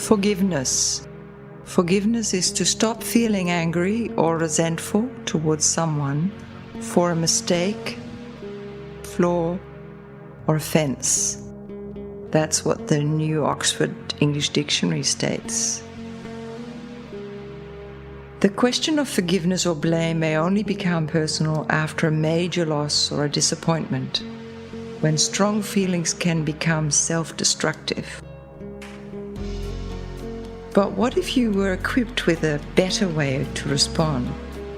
Forgiveness. Forgiveness is to stop feeling angry or resentful towards someone for a mistake, flaw, or offense. That's what the New Oxford English Dictionary states. The question of forgiveness or blame may only become personal after a major loss or a disappointment, when strong feelings can become self-destructive. But what if you were equipped with a better way to respond?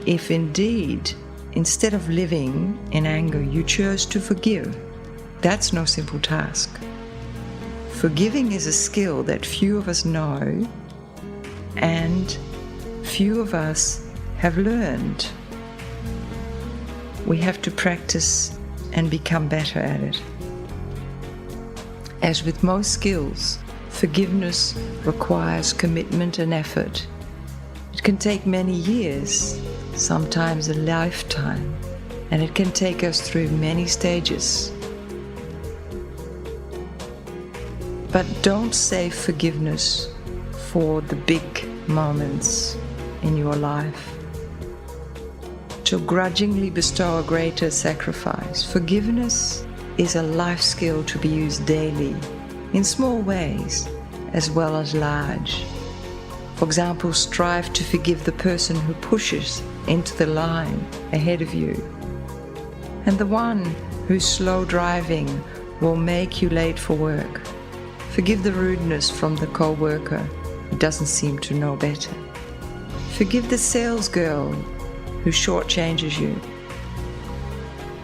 If indeed, instead of living in anger, you chose to forgive? That's no simple task. Forgiving is a skill that few of us know and few of us have learned. We have to practice and become better at it. As with most skills, forgiveness requires commitment and effort. It can take many years, sometimes a lifetime, and it can take us through many stages. But don't save forgiveness for the big moments in your life, to grudgingly bestow a greater sacrifice. Forgiveness is a life skill to be used daily, in small ways as well as large. For example, strive to forgive the person who pushes into the line ahead of you, and the one whose slow driving will make you late for work. Forgive the rudeness from the co-worker who doesn't seem to know better. Forgive the sales girl who shortchanges you.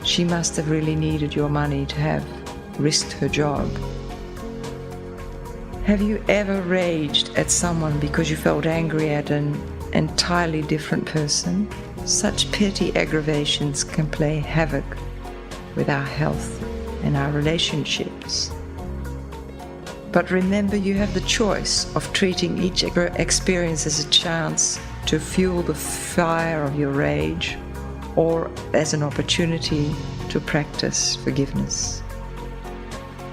She must have really needed your money to have risked her job. Have you ever raged at someone because you felt angry at an entirely different person? Such petty aggravations can play havoc with our health and our relationships. But remember, you have the choice of treating each experience as a chance to fuel the fire of your rage, or as an opportunity to practice forgiveness.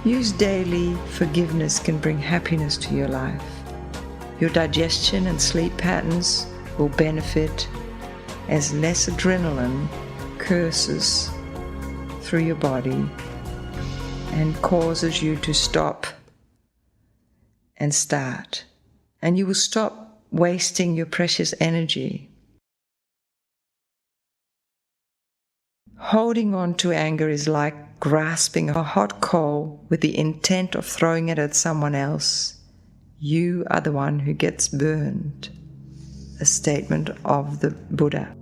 Use daily forgiveness can bring happiness to your life. Your digestion and sleep patterns will benefit as less adrenaline courses through your body and causes you to stop and start. And you will stop wasting your precious energy. Holding on to anger is like grasping a hot coal with the intent of throwing it at someone else. You are the one who gets burned. A statement of the Buddha.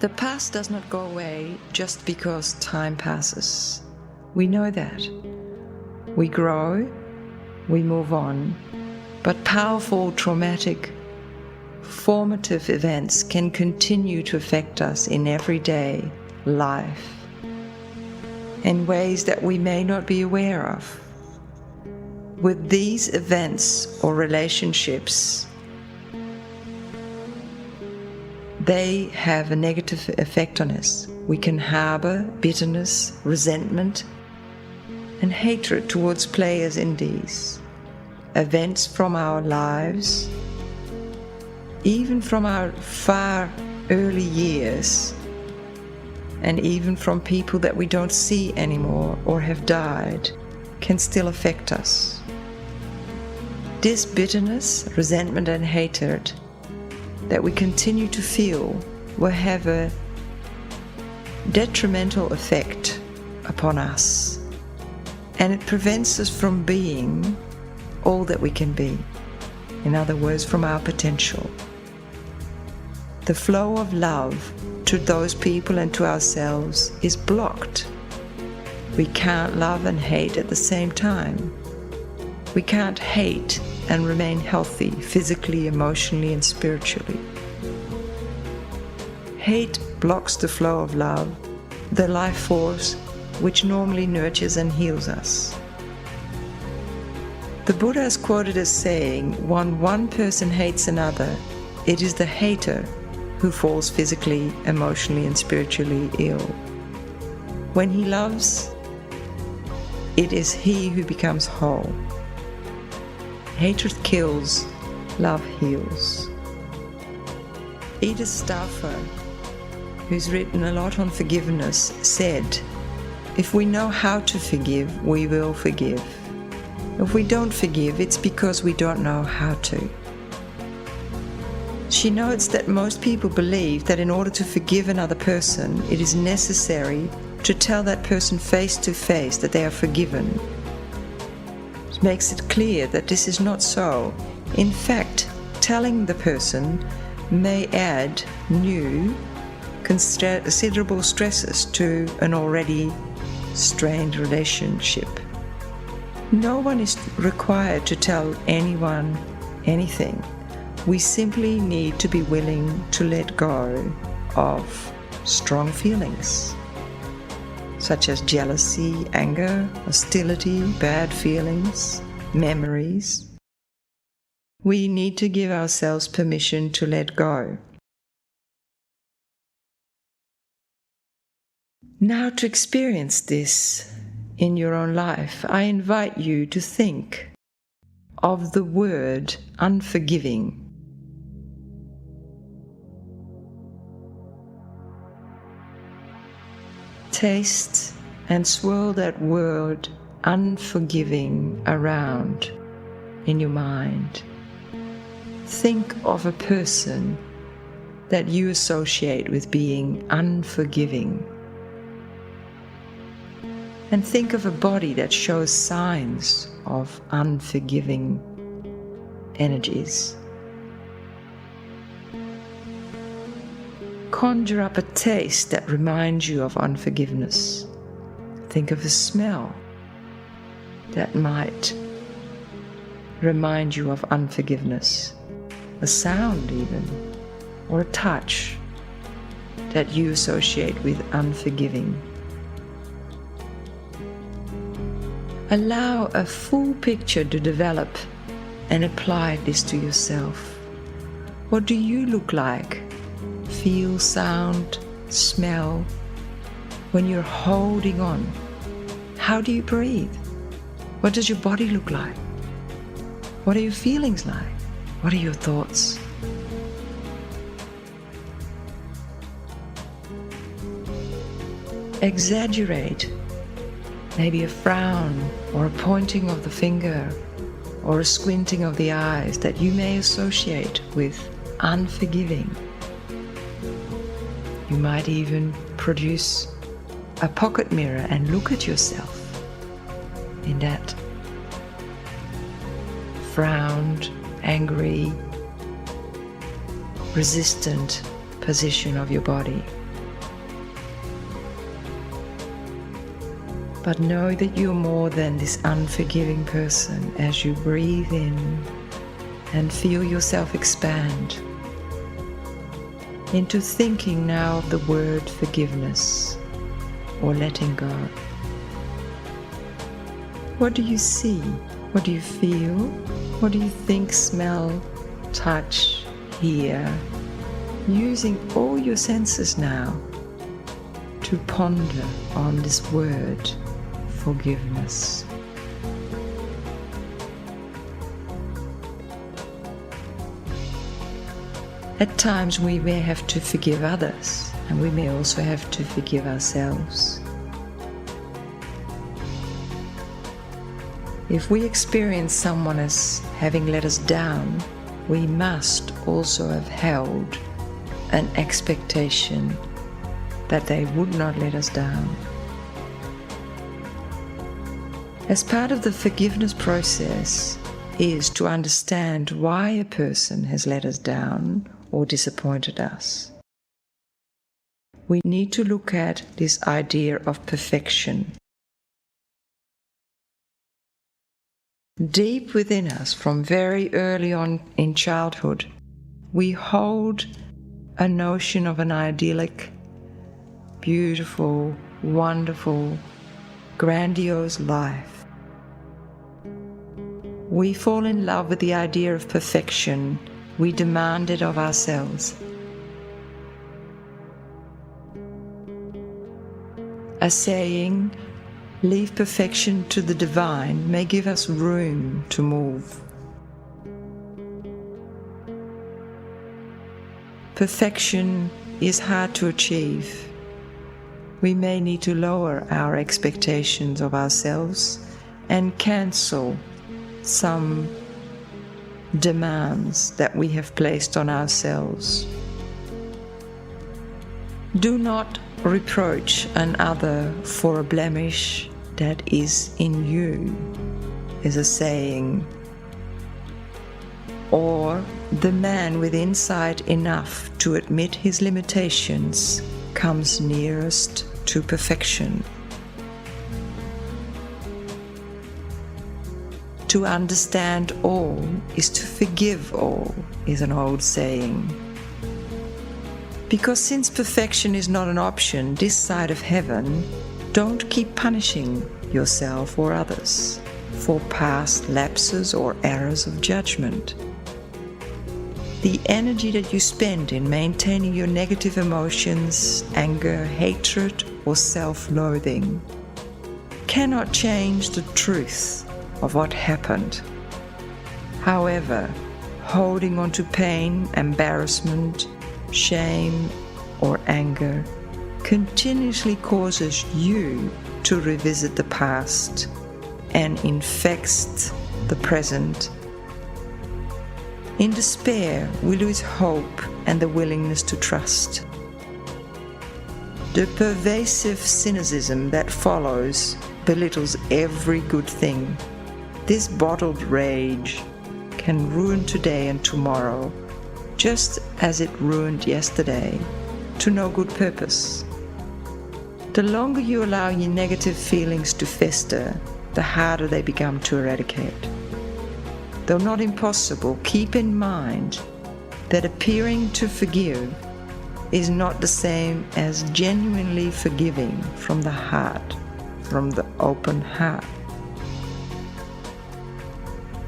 The past does not go away just because time passes. We know that. We grow, we move on, but powerful, traumatic, formative events can continue to affect us in everyday life in ways that we may not be aware of. With these events or relationships, they have a negative effect on us. We can harbor bitterness, resentment, and hatred towards players in these events from our lives, even from our far early years, and even from people that we don't see anymore or have died, can still affect us. This bitterness, resentment, and hatred that we continue to feel will have a detrimental effect upon us, and it prevents us from being all that we can be. In other words, from our potential. The flow of love to those people and to ourselves is blocked. We can't love and hate at the same time. We can't hate and remain healthy physically, emotionally, and spiritually. Hate blocks the flow of love, the life force which normally nurtures and heals us. The Buddha is quoted as saying, when one person hates another, it is the hater who falls physically, emotionally, and spiritually ill. When he loves, it is he who becomes whole. Hatred kills, love heals. Edith Stauffer, who's written a lot on forgiveness, said, "If we know how to forgive, we will forgive. If we don't forgive, it's because we don't know how to." She notes that most people believe that in order to forgive another person, it is necessary to tell that person face to face that they are forgiven. It makes it clear that this is not so. In fact, telling the person may add new, considerable stresses to an already strained relationship. No one is required to tell anyone anything. We simply need to be willing to let go of strong feelings, such as jealousy, anger, hostility, bad feelings, memories. We need to give ourselves permission to let go. Now, to experience this in your own life, I invite you to think of the word unforgiving. Taste and swirl that word unforgiving around in your mind. Think of a person that you associate with being unforgiving. And think of a body that shows signs of unforgiving energies. Conjure up a taste that reminds you of unforgiveness. Think of a smell that might remind you of unforgiveness. A sound even, or a touch that you associate with unforgiving. Allow a full picture to develop and apply this to yourself. What do you look like? Feel, sound, smell when you're holding on? How do you breathe? What does your body look like? What are your feelings like? What are your thoughts? Exaggerate. Maybe a frown or a pointing of the finger or a squinting of the eyes that you may associate with unforgiving. You might even produce a pocket mirror and look at yourself in that frowned, angry, resistant position of your body. But know that you're more than this unforgiving person as you breathe in and feel yourself expand into thinking now of the word forgiveness or letting go. What do you see? What do you feel? What do you think, smell, touch, hear? Using all your senses now to ponder on this word, forgiveness. At times we may have to forgive others, and we may also have to forgive ourselves. If we experience someone as having let us down, we must also have held an expectation that they would not let us down. As part of the forgiveness process is to understand why a person has let us down or disappointed us. We need to look at this idea of perfection. Deep within us, from very early on in childhood, we hold a notion of an idyllic, beautiful, wonderful, grandiose life. We fall in love with the idea of perfection. We demand it of ourselves. A saying, "Leave perfection to the divine," may give us room to move Perfection is hard to achieve. We may need to lower our expectations of ourselves and cancel some demands that we have placed on ourselves. Do not reproach another for a blemish that is in you, is a saying. Or the man with insight enough to admit his limitations comes nearest to perfection. To understand all is to forgive all, is an old saying. Because since perfection is not an option this side of heaven, don't keep punishing yourself or others for past lapses or errors of judgment. The energy that you spend in maintaining your negative emotions, anger, hatred, or self-loathing cannot change the truth of what happened. However, holding on to pain, embarrassment, shame, or anger continuously causes you to revisit the past and infects the present. In despair, we lose hope and the willingness to trust. The pervasive cynicism that follows belittles every good thing. This bottled rage can ruin today and tomorrow, just as it ruined yesterday, to no good purpose. The longer you allow your negative feelings to fester, the harder they become to eradicate. Though not impossible, keep in mind that appearing to forgive is not the same as genuinely forgiving from the heart, from the open heart.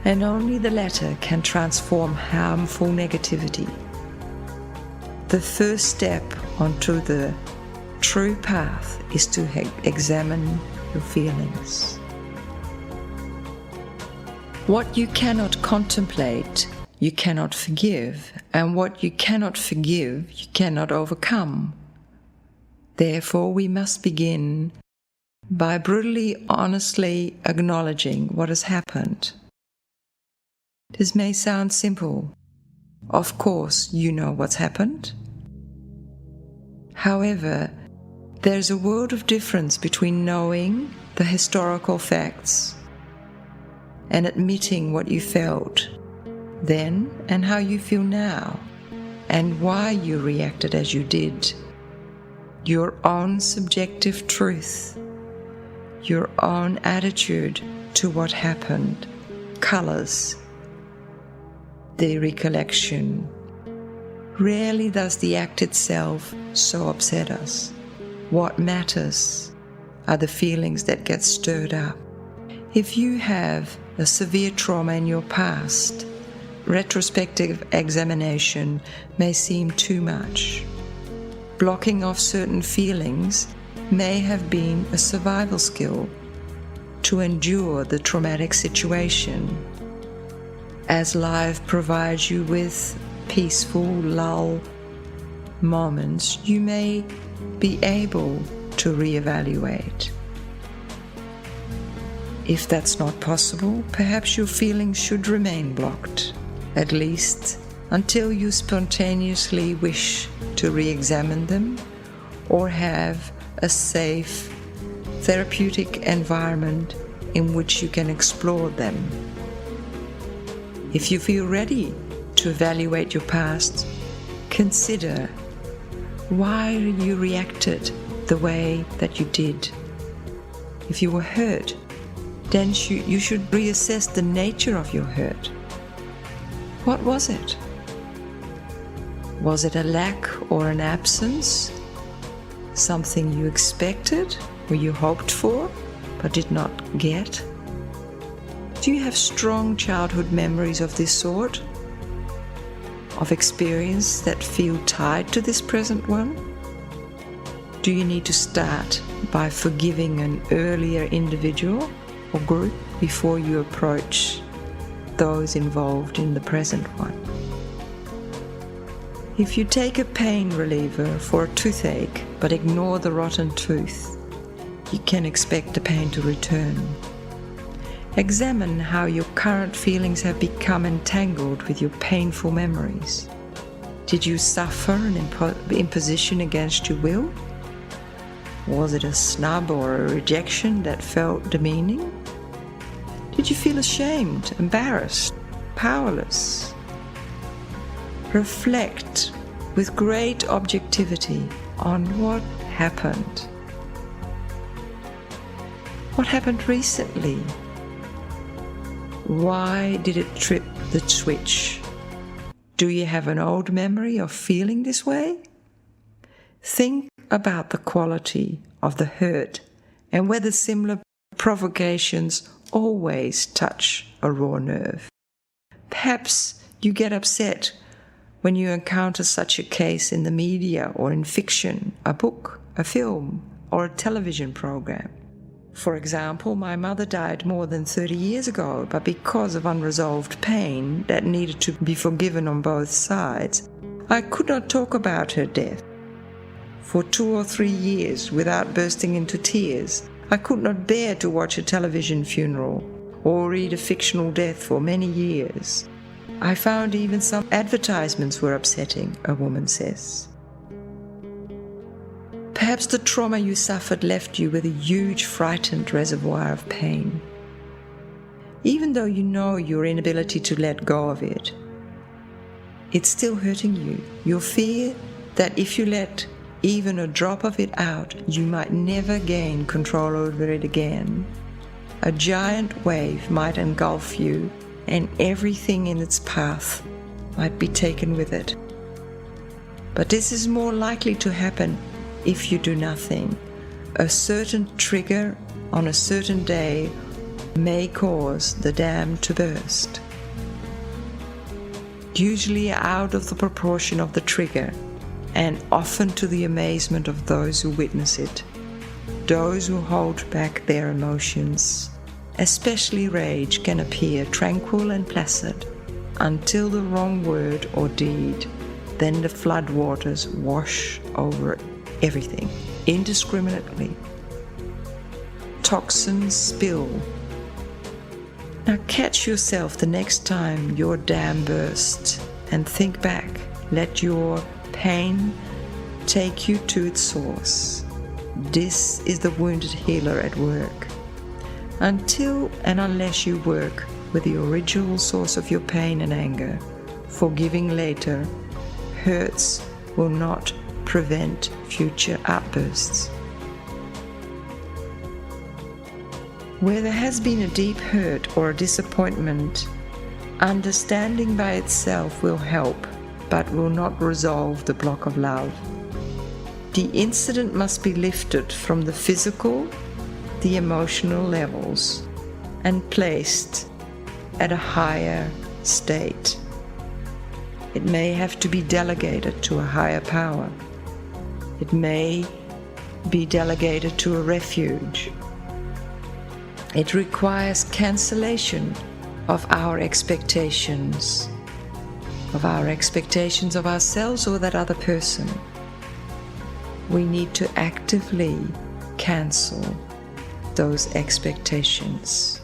And only the latter can transform harmful negativity. The first step onto the true path is to examine your feelings. What you cannot contemplate, you cannot forgive, and what you cannot forgive, you cannot overcome. Therefore, we must begin by brutally, honestly acknowledging what has happened. This may sound simple. Of course, you know what's happened. However, there's a world of difference between knowing the historical facts and admitting what you felt then and how you feel now and why you reacted as you did. Your own subjective truth, your own attitude to what happened, colors the recollection. Rarely does the act itself so upset us. What matters are the feelings that get stirred up. If you have a severe trauma in your past, retrospective examination may seem too much. Blocking off certain feelings may have been a survival skill to endure the traumatic situation. As life provides you with peaceful lull moments, you may be able to reevaluate. If that's not possible, perhaps your feelings should remain blocked, at least until you spontaneously wish to re-examine them or have a safe, therapeutic environment in which you can explore them. If you feel ready to evaluate your past, consider why you reacted the way that you did. If you were hurt, then you should reassess the nature of your hurt. What was it? Was it a lack or an absence? Something you expected or you hoped for but did not get? Do you have strong childhood memories of this sort? Of experience that feel tied to this present one? Do you need to start by forgiving an earlier individual or group before you approach those involved in the present one? If you take a pain reliever for a toothache but ignore the rotten tooth, you can expect the pain to return. Examine how your current feelings have become entangled with your painful memories. Did you suffer an imposition against your will? Was it a snub or a rejection that felt demeaning? Did you feel ashamed, embarrassed, powerless? Reflect with great objectivity on what happened. What happened recently? Why did it trip the switch? Do you have an old memory of feeling this way? Think about the quality of the hurt and whether similar provocations always touch a raw nerve. Perhaps you get upset when you encounter such a case in the media or in fiction, a book, a film, or a television program. For example, my mother died more than 30 years ago, but because of unresolved pain that needed to be forgiven on both sides, I could not talk about her death. For 2 or 3 years, without bursting into tears, I could not bear to watch a television funeral or read a fictional death for many years. I found even some advertisements were upsetting, a woman says. Perhaps the trauma you suffered left you with a huge, frightened reservoir of pain. Even though you know your inability to let go of it, it's still hurting you. Your fear that if you let even a drop of it out, you might never gain control over it again. A giant wave might engulf you, and everything in its path might be taken with it. But this is more likely to happen if you do nothing. A certain trigger on a certain day may cause the dam to burst. Usually out of the proportion of the trigger, and often to the amazement of those who witness it. Those who hold back their emotions, especially rage, can appear tranquil and placid until the wrong word or deed. Then the floodwaters wash over everything indiscriminately. Toxins spill. Now catch yourself the next time your dam bursts and think back. Let your pain take you to its source. This is the wounded healer at work. Until and unless you work with the original source of your pain and anger, forgiving later, hurts will not prevent future outbursts. Where there has been a deep hurt or a disappointment, understanding by itself will help, but will not resolve the block of love. The incident must be lifted from the physical, the emotional levels, and placed at a higher state. It may have to be delegated to a higher power. It may be delegated to a refuge. It requires cancellation of our expectations of ourselves or that other person. We need to actively cancel those expectations.